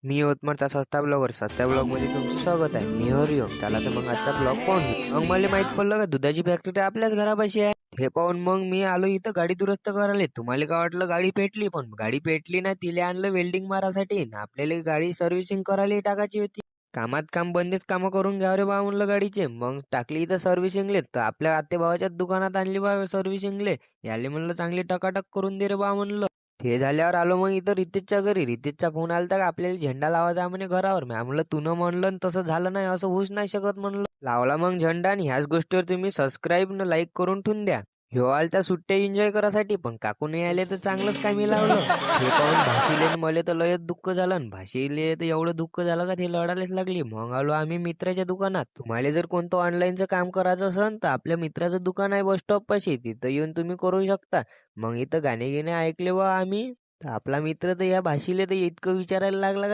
मी यवतमाळचा सस्ता ब्लॉग मध्ये तुमचं स्वागत आहे. मी हरिओम. चला तर मग आजचा ब्लॉग पाहून मग मला माहित पडलं का दुधाची फॅक्टरी आपल्याच घरापाशी आहे. हे पाहून मग मी आलो इथं गाडी दुरुस्त करायला. तुम्हाला काय वाटलं गाडी पेटली, पण गाडी पेटली नाही. तिला आणलं वेल्डिंग मारासाठी. आपल्याला गाडी सर्व्हिसिंग करायला टाकायची होती. कामात काम बंदच कामं करून घ्या रे बा म्हणलं गाडीचे. मग टाकली इथं सर्व्हिसिंगले, तर आपल्या आत्तेभावाच्याच दुकानात आणली बा सर्व्हिसिंगले. याले म्हणलं चांगली टकाटक करून दे रे बा म्हणलं. ते झाल्यावर आलो मग इथं रितेशच्या घरी. रितेशचा फोन आलता का आपल्याला झेंडा लावायचा म्हणे घरावर. मी म्हणलं तू न म्हणलं आणि तसं झालं नाही, असं होऊच नाही शकत म्हणलं. लावला मग झेंडा, आणि ह्याच गोष्टीवर तुम्ही सबस्क्राईब न लाईक करून ठेवून द्या. ह्यो आलता सुट्ट्या एन्जॉय करासाठी, पण काकू नाही आले तर चांगलंच काय मी लावलं. हे पाहून भाषीले न मले तर लयच दुःख झालं. आणि भाषीले तर एवढं दुःख झालं का ते लढायलाच लागली. मग आलो आम्ही मित्राच्या दुकानात. तुम्हाला जर कोणतं ऑनलाईनचं काम करायचं असेल तर आपल्या मित्राचं दुकान आहे बस स्टॉप पाशी, तिथं येऊन तुम्ही करू शकता. मग इथं गाणे गिणे ऐकले व आम्ही. तर आपला मित्र तर या भाषीले तर इतकं विचारायला लागला का